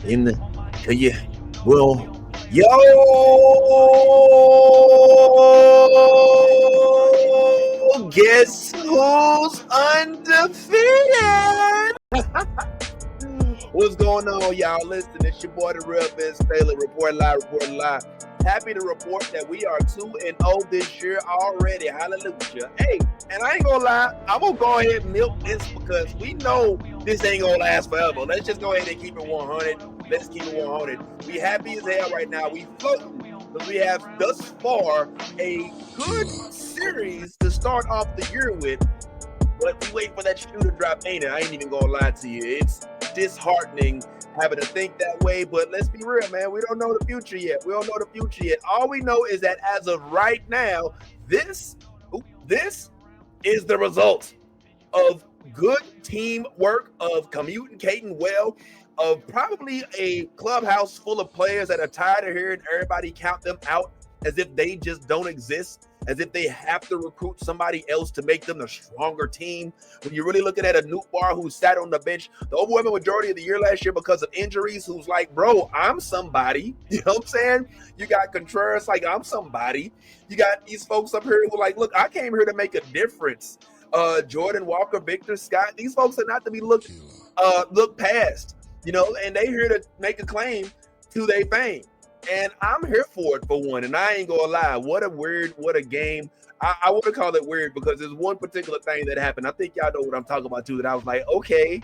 in the yeah. Well, yo, guess who's undefeated? What's going on, y'all? Listen, it's your boy, the real Ben Staley. Report live, report live. Happy to report that we are 2-0 this year already. Hallelujah. Hey, and I ain't gonna lie, I'm gonna go ahead and milk this because we know this ain't gonna last forever. Let's just go ahead and keep it 100. Let's keep it 100. We happy as hell right now. We floating because we have thus far a good series to start off the year with. But we wait for that shoe to drop, ain't it? I ain't even gonna lie to you. It's disheartening having to think that way, but let's be real, man. We don't know the future yet. We don't know the future yet. All we know is that as of right now, this is the result of good teamwork, of communicating well, of probably a clubhouse full of players that are tired of hearing everybody count them out as if they just don't exist, as if they have to recruit somebody else to make them a stronger team. When you're really looking at a Newt Bar who sat on the bench the overwhelming majority of the year last year because of injuries, who's like, bro, I'm somebody. You know what I'm saying? You got Contreras, like, I'm somebody. You got these folks up here who are like, look, I came here to make a difference. Jordan Walker, Victor Scott, these folks are not to be looked past, you know, and they here to make a claim to their fame. And I'm here for it for one. And I ain't gonna lie, what a game. I want to call it weird because there's one particular thing that happened. I think y'all know what I'm talking about too. That I was like, okay,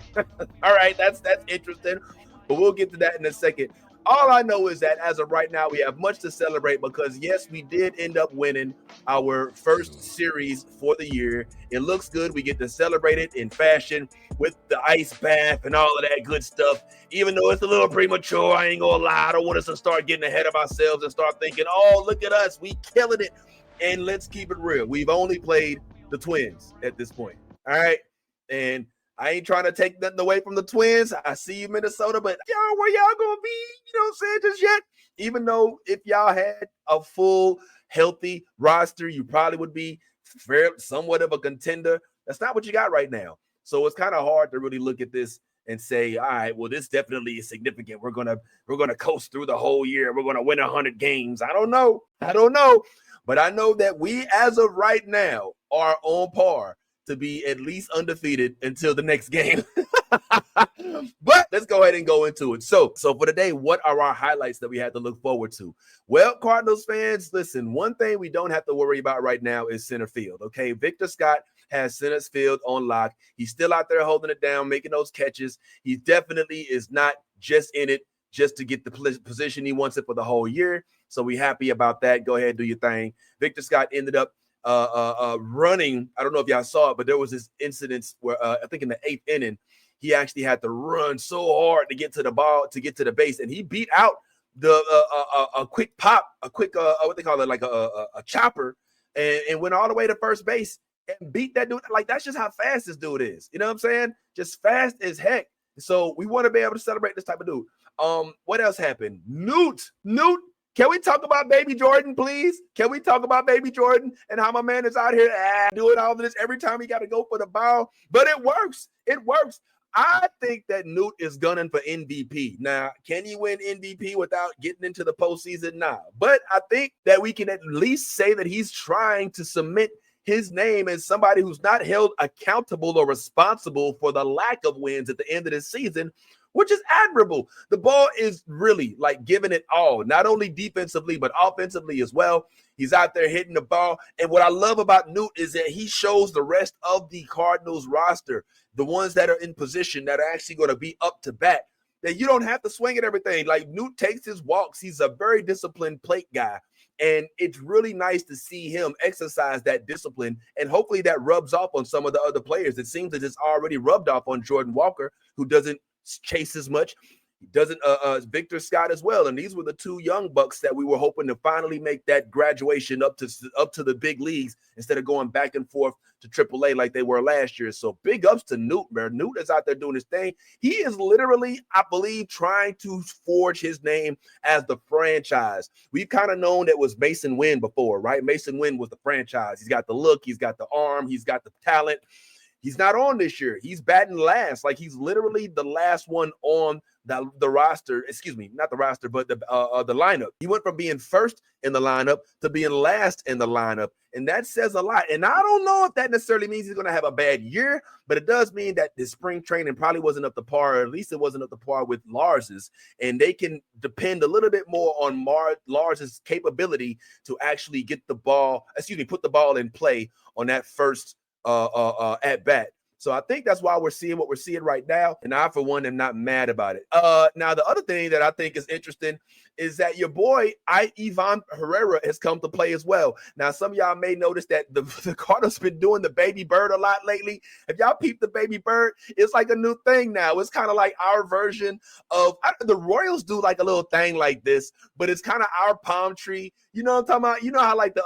all right, that's interesting. But we'll get to that in a second. All I know is that as of right now, we have much to celebrate because yes, we did end up winning our first series for the year. It looks good. We get to celebrate it in fashion with the ice bath and all of that good stuff. Even though it's a little premature, I ain't gonna lie. I don't want us to start getting ahead of ourselves and start thinking, oh, look at us, we killing it. And let's keep it real. We've only played the Twins at this point. All right. And I ain't trying to take nothing away from the Twins. I see you, Minnesota, but y'all, where y'all gonna be? You know what I'm saying? Just yet. Even though if y'all had a full, healthy roster, you probably would be somewhat of a contender. That's not what you got right now. So it's kind of hard to really look at this and say, all right, well, this definitely is significant. We're gonna coast through the whole year. We're gonna win 100 games. I don't know, but I know that we, as of right now, are on par to be at least undefeated until the next game. But let's go ahead and go into it. So for today, what are our highlights that we had to look forward to? Well, Cardinals fans, listen, one thing we don't have to worry about right now is center field. Okay, Victor Scott has center field on lock. He's still out there holding it down, making those catches. He definitely is not just in it just to get the position. He wants it for the whole year. So we happy about that. Go ahead, do your thing. Victor Scott ended up running. I don't know if y'all saw it, but there was this incident where I think in the 8th inning, he actually had to run so hard to get to the ball, to get to the base, and he beat out the a quick pop, a quick what they call it, like a chopper, and went all the way to first base and beat that dude. Like, that's just how fast this dude is. You know what I'm saying? Just fast as heck. So we want to be able to celebrate this type of dude. What else happened? Newt. Can we talk about Baby Jordan, please? Can we talk about Baby Jordan and how my man is out here doing all of this every time he got to go for the ball? But it works. It works. I think that Newt is gunning for MVP. Now, can he win MVP without getting into the postseason? Nah. But I think that we can at least say that he's trying to cement his name as somebody who's not held accountable or responsible for the lack of wins at the end of the season, which is admirable. The ball is really like giving it all, not only defensively, but offensively as well. He's out there hitting the ball. And what I love about Newt is that he shows the rest of the Cardinals roster, the ones that are in position that are actually going to be up to bat, that you don't have to swing at everything. Like, Newt takes his walks. He's a very disciplined plate guy. And it's really nice to see him exercise that discipline. And hopefully that rubs off on some of the other players. It seems that it's already rubbed off on Jordan Walker, who doesn't chase as much. He doesn't Victor Scott as well. And these were the two young bucks that we were hoping to finally make that graduation up to the big leagues instead of going back and forth to AAA like they were last year. So big ups to Newt, man. Newt is out there doing his thing. He is literally, I believe, trying to forge his name as the franchise. We've kind of known that was Mason Wynn before, right? Mason Wynn was the franchise. He's got the look, he's got the arm, he's got the talent. He's not on this year. He's batting last. Like, he's literally the last one on the roster. Excuse me, not the roster, but the lineup. He went from being first in the lineup to being last in the lineup. And that says a lot. And I don't know if that necessarily means he's going to have a bad year, but it does mean that the spring training probably wasn't up to par, or at least it wasn't up to par with Lars's. And they can depend a little bit more on Lars's capability to actually put the ball in play on that first at bat. So I think that's why we're seeing what we're seeing right now. And I, for one, am not mad about it. Now, the other thing that I think is interesting is that your boy, Ivan Herrera, has come to play as well. Now, some of y'all may notice that the Cardinals been doing the baby bird a lot lately. If y'all peep the baby bird, it's like a new thing now. It's kind of like our version of, the Royals do like a little thing like this, but it's kind of our palm tree. You know what I'm talking about? You know how like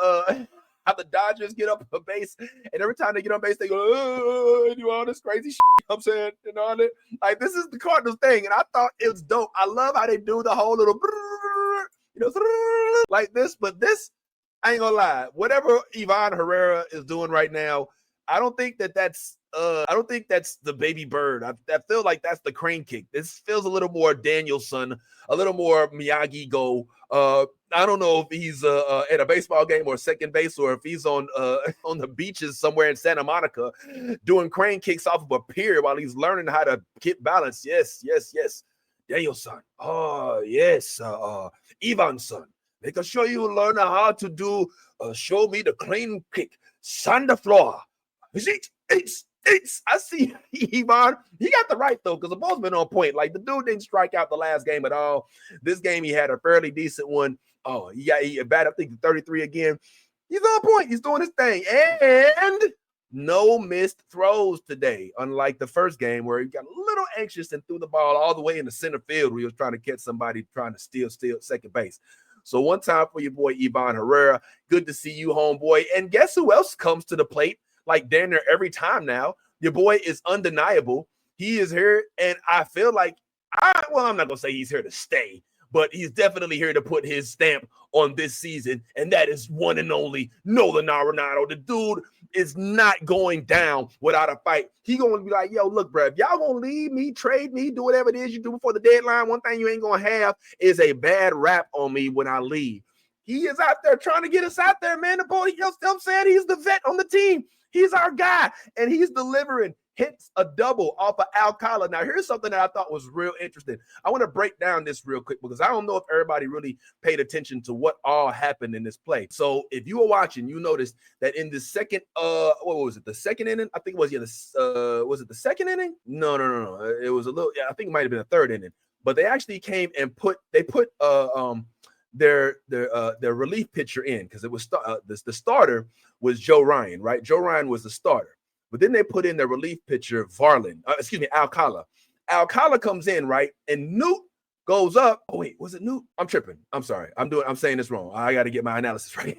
how the Dodgers get up a base, and every time they get on base, they go, oh, do all this crazy shit. I'm saying, you know, like, this is the Cardinals thing, and I thought it was dope. I love how they do the whole little, you know, like this, but this, I ain't gonna lie, whatever Ivan Herrera is doing right now, I don't think that's the baby bird. I feel like that's the crane kick. This feels a little more Danielson, a little more Miyagi go. I don't know if he's at a baseball game or second base, or if he's on the beaches somewhere in Santa Monica doing crane kicks off of a pier while he's learning how to get balance. Yes. Danielson. Oh, yes. Ivanson. They can show you learn how to do, show me the crane kick. Sand floor. It's I see Ivan. He got the right though, because the ball's been on point. Like, the dude didn't strike out the last game at all. This game he had a fairly decent one. Oh, he batted, I think, 33 again. He's on point. He's doing his thing, and no missed throws today. Unlike the first game where he got a little anxious and threw the ball all the way in the center field where he was trying to catch somebody trying to steal second base. So one time for your boy Ivan Herrera. Good to see you, homeboy. And guess who else comes to the plate? Like, damn near every time now. Your boy is undeniable. He is here, and I feel like I'm not going to say he's here to stay, but he's definitely here to put his stamp on this season, and that is one and only Nolan Arenado. The dude is not going down without a fight. He going to be like, yo, look, bro, if y'all going to leave me, trade me, do whatever it is you do before the deadline, one thing you ain't going to have is a bad rap on me when I leave. He is out there trying to get us out there, man. The boy, you know what I'm saying? He's the vet on the team. He's our guy, and he's delivering hits a double off of Alcala. Now, here's something that I thought was real interesting. I want to break down this real quick because I don't know if everybody really paid attention to what all happened in this play. So if you were watching, you noticed that in the second, what was it? The second inning? I think it was, was it the second inning? No. It was I think it might have been the third inning. But they actually came and put their relief pitcher in, because it was the starter was Joe Ryan, right? Joe Ryan was the starter, but then they put in their relief pitcher Alcala. Alcala comes in, right, and Newt goes up. Oh wait, was it Newt? I'm tripping. I'm sorry. I'm saying this wrong. I got to get my analysis right.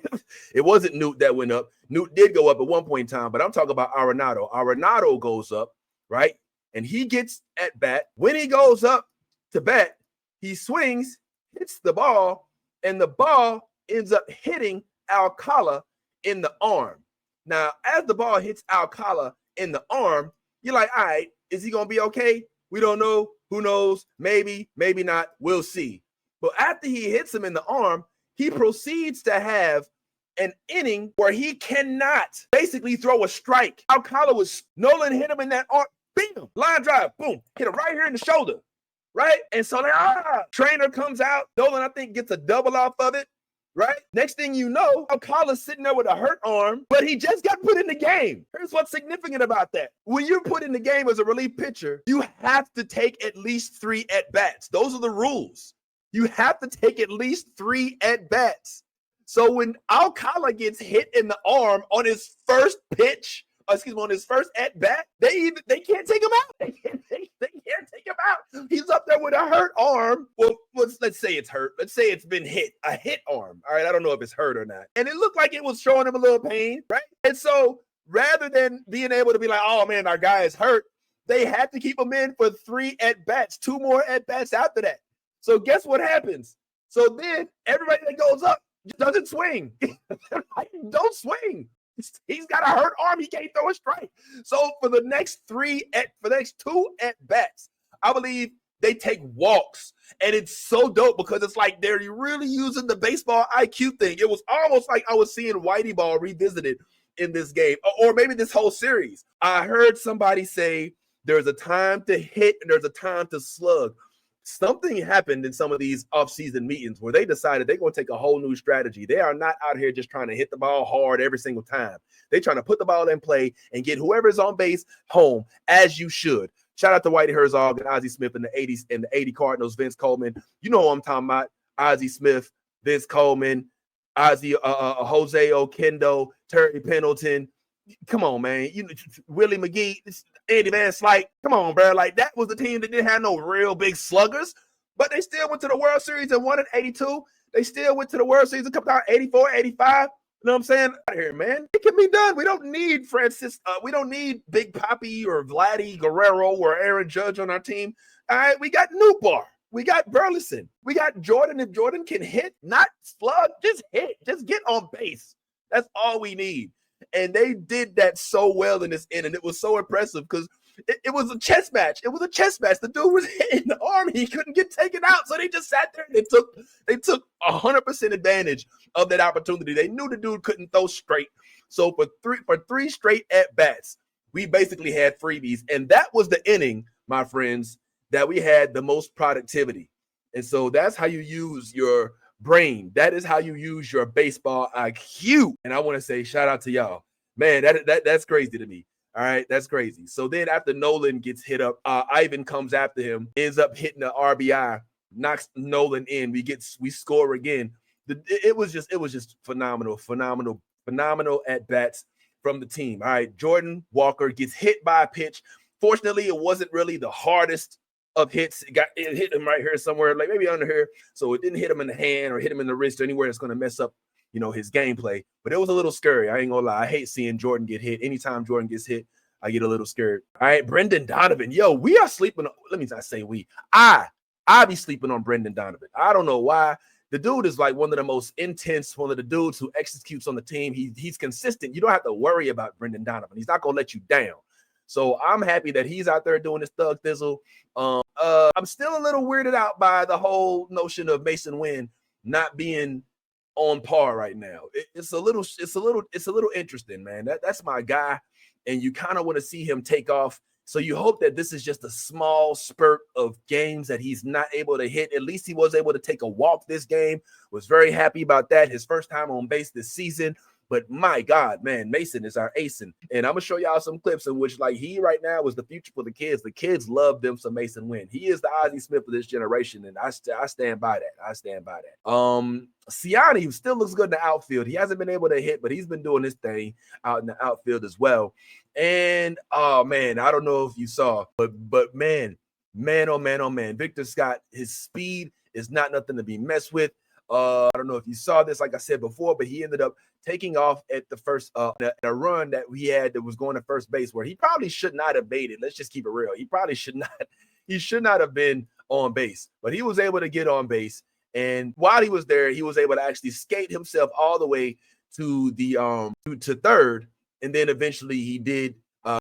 It wasn't Newt that went up. Newt did go up at one point in time, but I'm talking about Arenado. Arenado goes up, right, and he gets at bat. When he goes up to bat, he swings, hits the ball, and the ball ends up hitting Alcala in the arm. Now, as the ball hits Alcala in the arm, you're like, all right, is he going to be okay? We don't know. Who knows? Maybe, maybe not. We'll see. But after he hits him in the arm, he proceeds to have an inning where he cannot basically throw a strike. Nolan hit him in that arm. Bam! Line drive. Boom. Hit him right here in the shoulder. Right? And so trainer comes out. Nolan, I think, gets a double off of it. Right? Next thing you know, Alcala's sitting there with a hurt arm, but he just got put in the game. Here's what's significant about that. When you're put in the game as a relief pitcher, you have to take at least 3 at-bats. Those are the rules. You have to take at least 3 at-bats. So when Alcala gets hit in the arm on his first pitch, on his first at-bat, they can't take him out. They can't take him out. He's up there with a hurt arm. Well, let's say it's hurt. Let's say it's been hit. A hit arm. All right, I don't know if it's hurt or not. And it looked like it was showing him a little pain, right? And so rather than being able to be like, oh, man, our guy is hurt, they had to keep him in for 3 at-bats, 2 more at-bats after that. So guess what happens? So then everybody that goes up doesn't swing. Don't swing. He's got a hurt arm. He can't throw a strike. So for the next two at bats, I believe they take walks. And it's so dope because it's like they're really using the baseball IQ thing. It was almost like I was seeing Whitey Ball revisited in this game, or maybe this whole series. I heard somebody say there's a time to hit and there's a time to slug. Something happened in some of these offseason meetings where they decided they're going to take a whole new strategy. They are not out here just trying to hit the ball hard every single time. They're trying to put the ball in play and get whoever's on base home, as you should. Shout out to Whitey Herzog and Ozzie Smith in the 80s and the 80 Cardinals, Vince Coleman. You know what I'm talking about. Ozzie Smith, Vince Coleman, Jose Oquendo, Terry Pendleton. Come on, man. Willie McGee, Andy Van Slyke. Come on, bro. Like, that was the team that didn't have no real big sluggers, but they still went to the World Series and won in 82. They still went to the World Series and come down 84, 85. You know what I'm saying? Out here, man. It can be done. We don't need we don't need Big Papi or Vladdy Guerrero or Aaron Judge on our team. All right, we got Newbar. We got Burleson. We got Jordan. If Jordan can hit, not slug, just hit. Just get on base. That's all we need. And they did that so well in this inning. It was so impressive because it was a chess match. It was a chess match. The dude was hitting the arm. He couldn't get taken out. So they just sat there and they took 100% advantage of that opportunity. They knew the dude couldn't throw straight. So for three straight at-bats, we basically had freebies. And that was the inning, my friends, that we had the most productivity. And so that's how you use your brain. That is how you use your baseball IQ. And I want to say shout out to y'all. Man, that's crazy to me. All right, that's crazy. So then after Nolan gets hit up, Ivan comes after him, ends up hitting the RBI, knocks Nolan in. We score again. It was just phenomenal at bats from the team. All right, Jordan Walker gets hit by a pitch. Fortunately, it wasn't really the hardest of hits. It hit him right here somewhere, like maybe under here. So it didn't hit him in the hand or hit him in the wrist or anywhere that's going to mess up, his gameplay. But it was a little scary. I ain't gonna lie. I hate seeing Jordan get hit. Anytime Jordan gets hit, I get a little scared. All right, Brendan Donovan. Yo, we are sleeping. Let me not say we. I be sleeping on Brendan Donovan. I don't know why. The dude is like one of the most intense, one of the dudes who executes on the team. He's consistent. You don't have to worry about Brendan Donovan. He's not gonna let you down. So I'm happy that he's out there doing his thug thizzle. I'm still a little weirded out by the whole notion of Mason Wynn not being on par right now. It's a little interesting, man. That's my guy, and you kind of want to see him take off. So you hope that this is just a small spurt of games that he's not able to hit. At least he was able to take a walk this game. Was very happy about that. His first time on base this season. But my God, man, Mason is our ace. And I'm going to show y'all some clips in which, like, he right now is the future for the kids. The kids love them some Mason Wynn. He is the Ozzie Smith of this generation, and I stand by that. Siani still looks good in the outfield. He hasn't been able to hit, but he's been doing his thing out in the outfield as well. And, oh, man, I don't know if you saw, but man, oh, man, Victor Scott, his speed is not nothing to be messed with. I don't know if you saw this, like I said before, but he ended up taking off at the first a run that we had that was going to first base where he probably should not have made it. Let's just keep it real. He should not have been on base, but he was able to get on base. And while he was there, he was able to actually skate himself all the way to the to third. And then eventually he did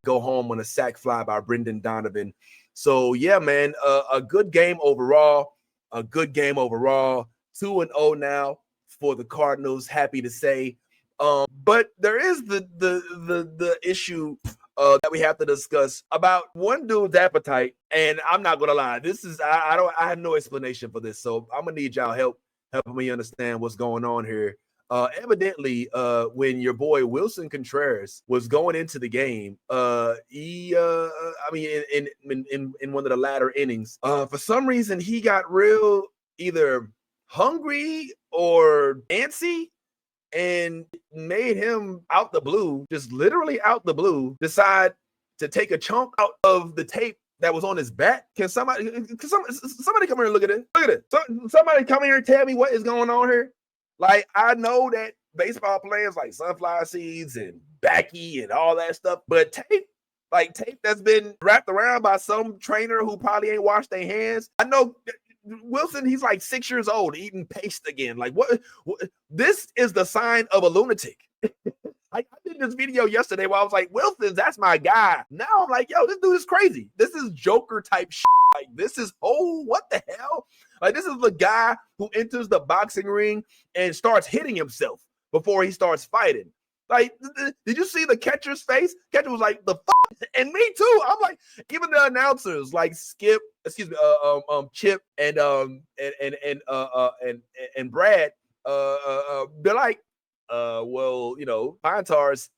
go home on a sac fly by Brendan Donovan. So yeah, man, a good game overall. 2-0 now for the Cardinals. Happy to say. But there is the issue that we have to discuss about one dude's appetite. And I'm not gonna lie, this is I have no explanation for this. So I'm gonna need y'all helping me understand what's going on here. Evidently, when your boy Wilson Contreras was going into the game, in one of the latter innings, for some reason he got real either hungry or antsy, and made him out the blue, just literally out the blue, decide to take a chunk out of the tape that was on his bat. Can somebody come here and look at it? Look at it. Somebody come here and tell me what is going on here. Like, I know that baseball players like sunflower seeds and backy and all that stuff, but tape that's been wrapped around by some trainer who probably ain't washed their hands. I know Wilson, he's like 6 years old, eating paste again. Like, what? This is the sign of a lunatic. I did this video yesterday where I was like, Wilson, that's my guy. Now I'm like, yo, this dude is crazy. This is Joker type shit. Like, this is, what the hell? Like, this is the guy who enters the boxing ring and starts hitting himself before he starts fighting. Like, did you see the catcher's face? Catcher was like, the fuck? And me too. I'm like, even the announcers like Chip and Brad, they're like, well, Pine Tar's,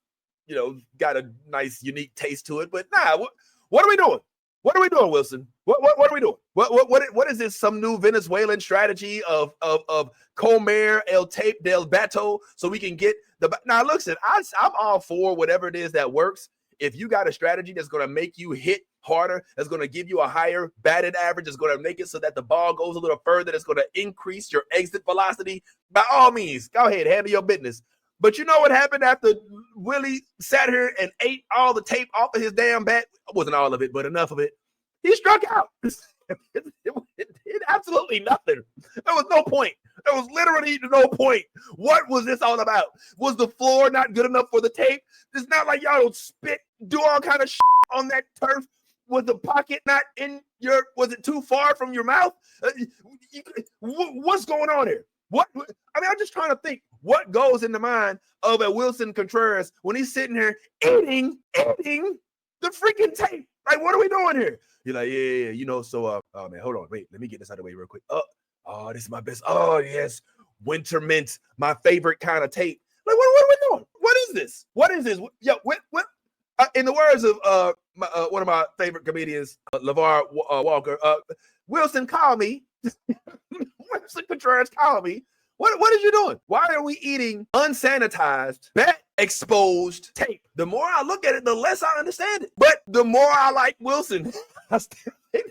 got a nice, unique taste to it. But nah, what are we doing? What are we doing, Wilson? What are we doing? What is this? Some new Venezuelan strategy of Comer el tape del bato so we can get the. Now, listen, I'm all for whatever it is that works. If you got a strategy that's going to make you hit harder, that's going to give you a higher batted average, that's going to make it so that the ball goes a little further, that's going to increase your exit velocity, by all means, go ahead, handle your business. But you know what happened after Willie sat here and ate all the tape off of his damn bat? It wasn't all of it, but enough of it. He struck out. It did absolutely nothing. There was no point. There was literally no point. What was this all about? Was the floor not good enough for the tape? It's not like y'all don't spit, do all kind of shit on that turf. Was the pocket not in your, was it too far from your mouth? What's going on here? I'm just trying to think what goes in the mind of a Wilson Contreras when he's sitting here eating the freaking tape. Like, what are we doing here? You're like, yeah. So, oh man, hold on. Wait, let me get this out of the way real quick. Oh, this is my best. Oh, yes. Winter mint, my favorite kind of tape. Like, what are we doing? What is this? What is this? Yo, what? In the words of one of my favorite comedians, LeVar Walker, Wilson, call me. Wilson Contreras, call me. What is you doing? Why are we eating unsanitized, bat exposed tape? The more I look at it, the less I understand it. But the more I like Wilson, I still think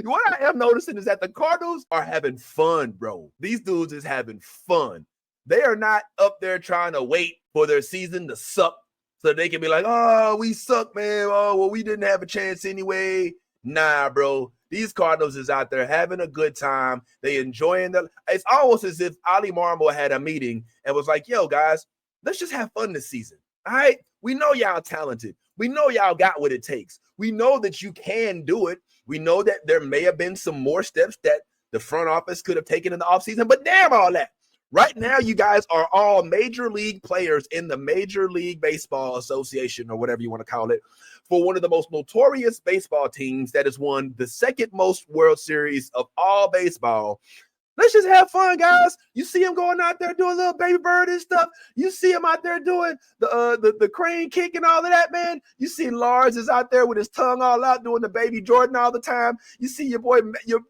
what I am noticing is that the Cardinals are having fun, bro. These dudes is having fun. They are not up there trying to wait for their season to suck so they can be like, oh, we suck, man. Oh, well, we didn't have a chance anyway. Nah, bro. These Cardinals is out there having a good time. They enjoying it's almost as if Ali Marmol had a meeting and was like, yo, guys, let's just have fun this season. All right. We know y'all talented. We know y'all got what it takes. We know that you can do it. We know that there may have been some more steps that the front office could have taken in the offseason, but damn all that. Right now, you guys are all major league players in the Major League Baseball Association, or whatever you want to call it, for one of the most notorious baseball teams that has won the second most World Series of all baseball. Let's just have fun, guys. You see him going out there doing little baby bird and stuff. You see him out there doing the crane kick and all of that, man. You see Lars is out there with his tongue all out doing the baby Jordan all the time. You see your boy, your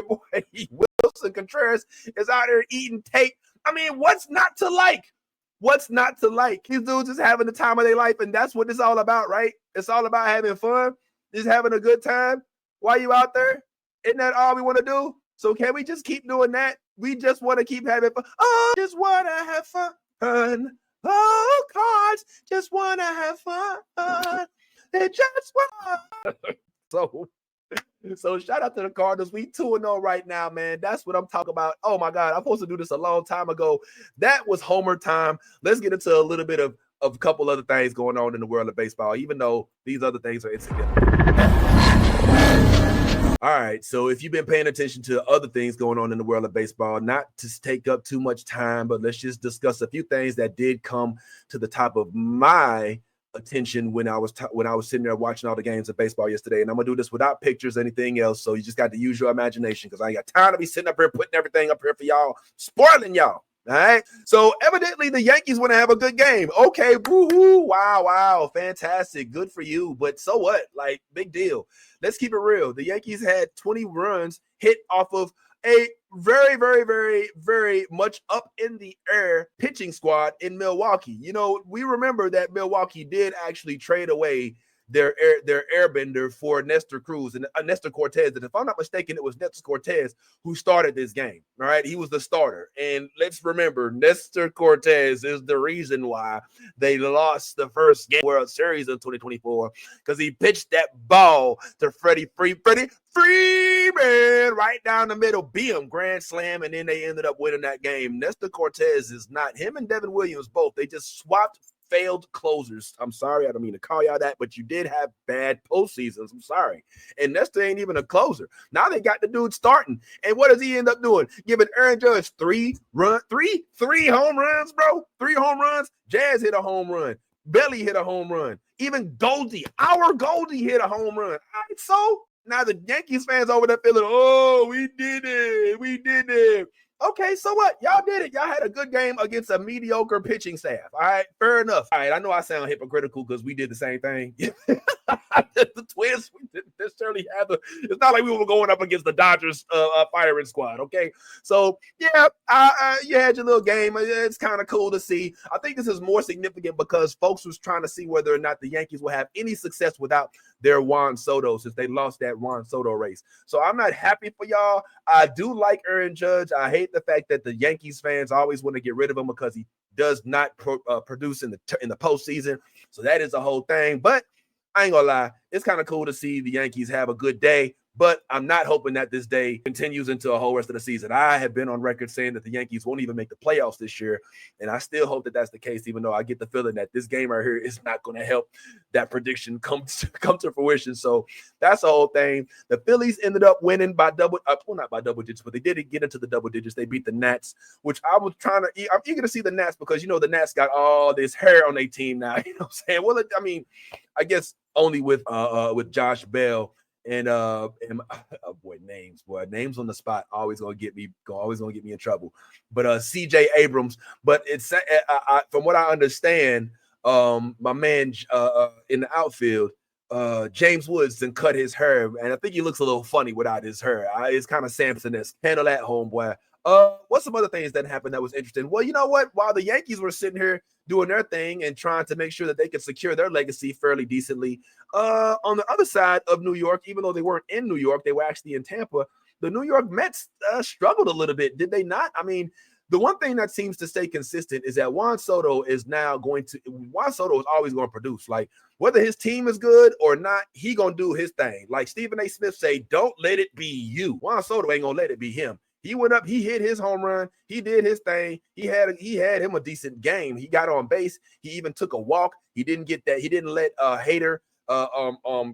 boy Wilson Contreras is out there eating tape. I mean, what's not to like? What's not to like? These dudes is having the time of their life, and that's what it's all about, right? It's all about having fun, just having a good time. While you out there, isn't that all we want to do? So can we just keep doing that? We just want to keep having fun. Oh, just want to have fun. Oh, Cards, just want to have fun. They just want. So shout out to the Cardinals. We 2-0 right now, man. That's what I'm talking about. Oh my God, I'm supposed to do this a long time ago. That was Homer time. Let's get into a little bit of a couple other things going on in the world of baseball, even though these other things are insignificant. All right, so if you've been paying attention to other things going on in the world of baseball, not to take up too much time, but let's just discuss a few things that did come to the top of my attention when I was sitting there watching all the games of baseball yesterday. And I'm gonna do this without pictures or anything else, so you just got to use your imagination, because I ain't got time to be sitting up here putting everything up here for y'all, spoiling y'all. All right, so evidently the Yankees want to have a good game. Okay, woo-hoo, wow, fantastic, good for you. But so what? Like, big deal. Let's keep it real. The Yankees had 20 runs hit off of a very, very, very, very much up in the air pitching squad in Milwaukee. You know, we remember that Milwaukee did actually trade away their airbender for Nestor Cruz and Nestor Cortez. And if I'm not mistaken, it was Nestor Cortez who started this game. All right, he was the starter. And let's remember, Nestor Cortez is the reason why they lost the first game World Series in 2024, because he pitched that ball to Freddie Freeman right down the middle, beat him, grand slam, and then they ended up winning that game. Nestor Cortez is not him and Devin Williams both. They just swapped failed closers. I'm sorry, I don't mean to call y'all that, but you did have bad postseasons. I'm sorry. And Nestor ain't even a closer. Now they got the dude starting. And what does he end up doing? Giving Aaron Judge three home runs, bro. 3 home runs. Jazz hit a home run. Belly hit a home run. Even Goldie, our Goldie, hit a home run. All right, so now the Yankees fans over there feeling, oh, we did it. We did it. Okay, so what? Y'all did it. Y'all had a good game against a mediocre pitching staff. All right, fair enough. All right, I know I sound hypocritical because we did the same thing. The Twins, we didn't necessarily have it's not like we were going up against the Dodgers firing squad, okay? So, yeah, you had your little game. It's kind of cool to see. I think this is more significant because folks was trying to see whether or not the Yankees will have any success without their Juan Soto, since they lost that Juan Soto race. So I'm not happy for y'all. I do like Aaron Judge. I hate the fact that the Yankees fans always want to get rid of him because he does not produce in the postseason. So that is a whole thing. But I ain't gonna lie, it's kind of cool to see the Yankees have a good day, but I'm not hoping that this day continues into a whole rest of the season. I have been on record saying that the Yankees won't even make the playoffs this year, and I still hope that that's the case, even though I get the feeling that this game right here is not going to help that prediction come to fruition. So that's the whole thing. The Phillies ended up winning by not by double digits, but they did get into the double digits. They beat the Nats, which I'm eager to see the Nats because, the Nats got all this hair on their team now. You know what I'm saying? Well, I mean, I guess only with Josh Bell and names on the spot always gonna get me in trouble. But CJ Abrams, but it's from what I understand, my man in the outfield, James Woods, and cut his hair, and I think he looks a little funny without his hair. It's kind of Samson-esque. Handle that, homeboy. What's some other things that happened that was interesting? Well, you know what? While the Yankees were sitting here doing their thing and trying to make sure that they could secure their legacy fairly decently, on the other side of New York, even though they weren't in New York, they were actually in Tampa, the New York Mets struggled a little bit, did they not? I mean, the one thing that seems to stay consistent is that Juan Soto is always going to produce. Like, whether his team is good or not, he going to do his thing. Like Stephen A. Smith say, don't let it be you. Juan Soto ain't going to let it be him. He went up, he hit his home run, he did his thing. He had him a decent game. He got on base. He even took a walk. He didn't get that. He didn't let Hader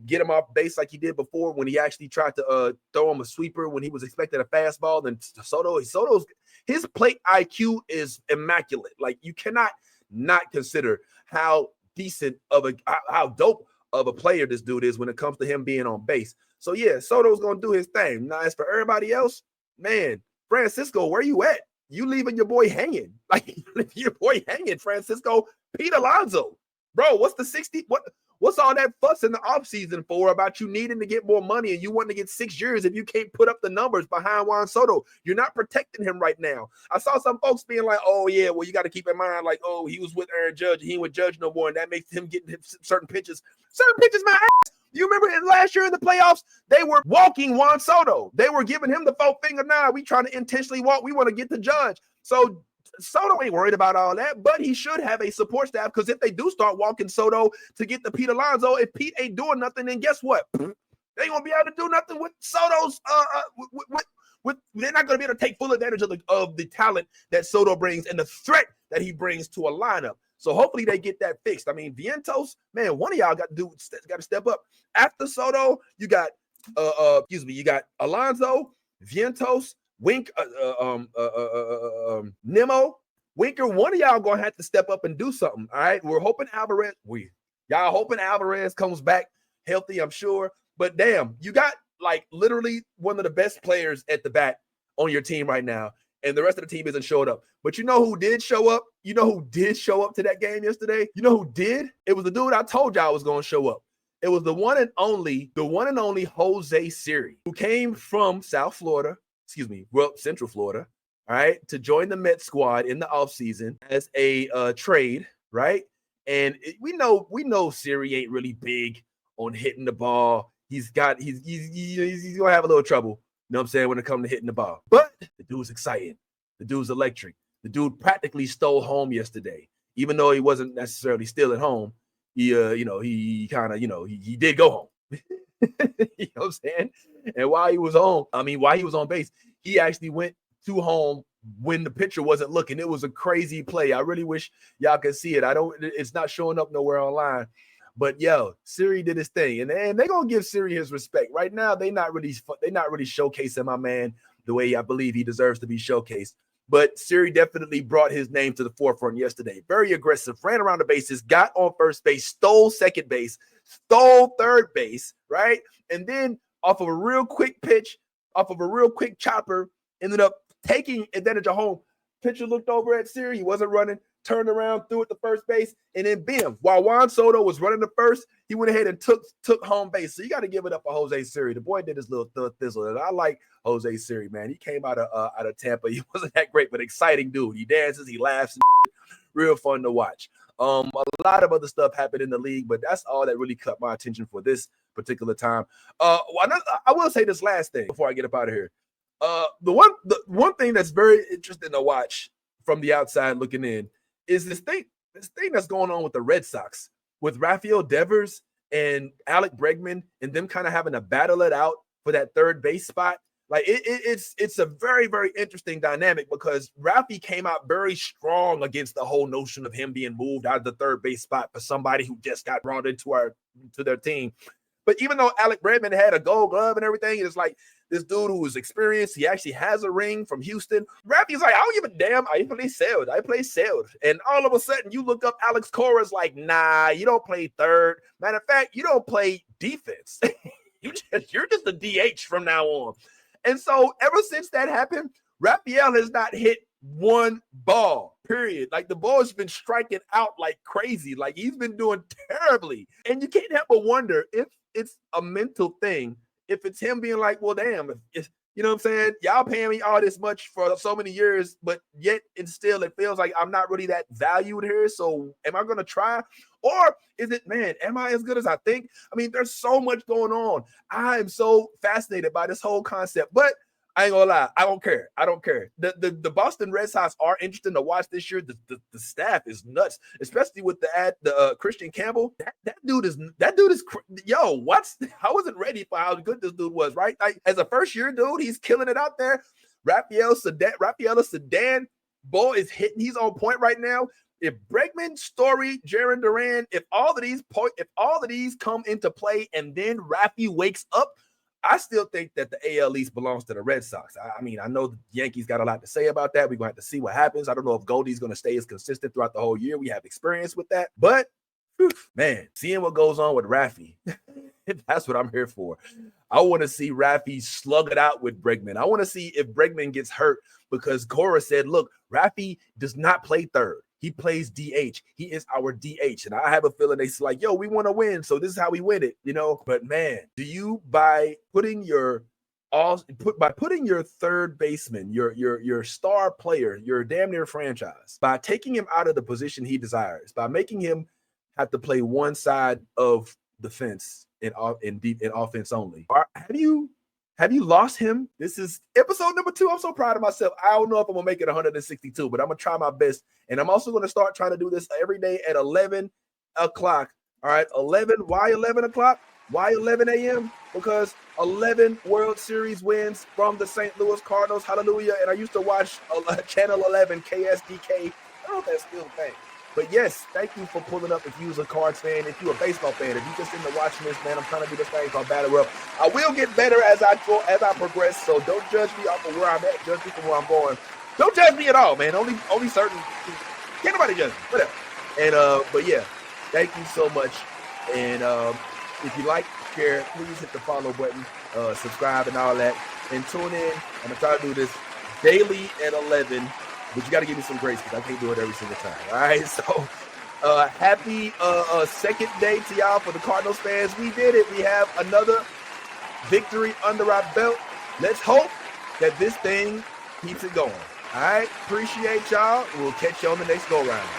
get him off base like he did before when he actually tried to throw him a sweeper when he was expecting a fastball. Then Soto's his plate IQ is immaculate. Like, you cannot not consider how dope of a player this dude is when it comes to him being on base. So yeah, Soto's gonna do his thing. Now, as for everybody else, man, Francisco, where you at? You leaving your boy hanging. Like, your boy hanging, Francisco. Pete Alonso. Bro, what's the 60? What's all that fuss in the offseason for about you needing to get more money and you want to get 6 years if you can't put up the numbers behind Juan Soto? You're not protecting him right now. I saw some folks being like, oh, yeah, well, you got to keep in mind, like, oh, he was with Aaron Judge. He ain't with Judge no more, and that makes him getting certain pitches. Certain pitches, my ass. You remember last year in the playoffs, they were walking Juan Soto. They were giving him the four finger. Nah, we trying to intentionally walk. We want to get the Judge. So Soto ain't worried about all that, but he should have a support staff, because if they do start walking Soto to get the Pete Alonso, if Pete ain't doing nothing, then guess what? They ain't gonna be able to do nothing with Soto's. They're not gonna be able to take full advantage of the talent that Soto brings and the threat that he brings to a lineup. So hopefully they get that fixed. I mean, Vientos, man, one of y'all got to step up. After Soto, you got you got Alonso, Vientos, Nemo, Winker. One of y'all gonna have to step up and do something. All right, we're hoping Alvarez comes back healthy, I'm sure. But damn, you got like literally one of the best players at the bat on your team right now, and the rest of the team isn't showing up. But you know who did show up? You know who did show up to that game yesterday? You know who did? It was the dude I told y'all was going to show up. It was the one and only Jose Siri, who came from Central Florida, all right, to join the Mets squad in the offseason as a trade, right? And we know Siri ain't really big on hitting the ball. He's gonna have a little trouble, you know what I'm saying, when it comes to hitting the ball. But the dude's exciting. The dude's electric. The dude practically stole home yesterday, even though he wasn't necessarily still at home. He he did go home. You know what I'm saying? And while he was on base, he actually went to home when the pitcher wasn't looking. It was a crazy play. I really wish y'all could see it. It's not showing up nowhere online. But yo, Siri did his thing, and they're gonna give Siri his respect. Right now, they're not really showcasing my man the way I believe he deserves to be showcased. But Siri definitely brought his name to the forefront yesterday. Very aggressive, ran around the bases, got on first base, stole second base, stole third base, right? And then off of a real quick pitch, off of a real quick chopper, ended up taking advantage of home. Pitcher looked over at Siri. He wasn't running, turned around, threw it to first base, and then bam, while Juan Soto was running to first, he went ahead and took home base. So you got to give it up for Jose Siri. The boy did his little thizzle, and I like Jose Siri, man. He came out of Tampa. He wasn't that great, but exciting dude. He dances, he laughs, real fun to watch. A lot of other stuff happened in the league, but that's all that really caught my attention for this particular time. I will say this last thing before I get up out of here. The one thing that's very interesting to watch from the outside looking in is this thing that's going on with the Red Sox, with Rafael Devers and Alec Bregman, and them kind of having to battle it out for that third base spot. Like it's a very, very interesting dynamic, because Rafi came out very strong against the whole notion of him being moved out of the third base spot for somebody who just got brought into their team. But even though Alec Bregman had a gold glove and everything, it's like this dude who was experienced, he actually has a ring from Houston. Rafi's like, I don't give a damn. I play sailed. And all of a sudden, you look up Alex Cora's like, nah, you don't play third. Matter of fact, you don't play defense. You're just a DH from now on. And so ever since that happened, Rafael has not hit one ball, period. Like, the ball's been striking out like crazy. Like, he's been doing terribly. And you can't help but wonder if it's a mental thing, if it's him being like, well, damn, if you know what I'm saying? Y'all paying me all this much for so many years, but yet and still it feels like I'm not really that valued here. So am I going to try? Or is it, man, am I as good as I think? I mean, there's so much going on. I am so fascinated by this whole concept, but I ain't gonna lie. I don't care. The Boston Red Sox are interesting to watch this year. The staff is nuts, especially with the Christian Campbell. That dude is yo. I wasn't ready for how good this dude was. Right, like as a first year dude, he's killing it out there. Rafael Sedan, boy, is hitting. He's on point right now. If Bregman, Story, Jarren Duran, if all of these come into play, and then Rafi wakes up, I still think that the AL East belongs to the Red Sox. I mean, I know the Yankees got a lot to say about that. We're going to have to see what happens. I don't know if Goldie's going to stay as consistent throughout the whole year. We have experience with that. But, man, seeing what goes on with Rafi, that's what I'm here for. I want to see Rafi slug it out with Bregman. I want to see if Bregman gets hurt, because Cora said, look, Rafi does not play third. He plays DH. He is our DH. And I have a feeling they're like, yo, we want to win, so this is how we win it, you know? But man, by putting your third baseman, your star player, your damn near franchise, by taking him out of the position he desires, by making him have to play one side of the fence in offense only. Have you lost him? This is episode number 2. I'm so proud of myself. I don't know if I'm going to make it 162, but I'm going to try my best. And I'm also going to start trying to do this every day at 11 o'clock. All right, 11. Why 11 o'clock? Why 11 a.m.? Because 11 World Series wins from the St. Louis Cardinals. Hallelujah. And I used to watch Channel 11, KSDK. I don't know if that's still a thing. But yes, thank you for pulling up if you're a Cards fan, if you're a baseball fan, if you just into watching this, man. I'm trying to do this thing called Battle Up. I will get better as I progress, so don't judge me off of where I'm at, judge me from where I'm going. Don't judge me at all, man. Only certain, can't nobody judge me, whatever. And but yeah, thank you so much. And if you like, share, please hit the follow button, subscribe and all that, and tune in. I'm gonna try to do this daily at 11. But you got to give me some grace, because I can't do it every single time. All right, so happy second day to y'all for the Cardinals fans. We did it. We have another victory under our belt. Let's hope that this thing keeps it going. All right, appreciate y'all. We'll catch you on the next go-round.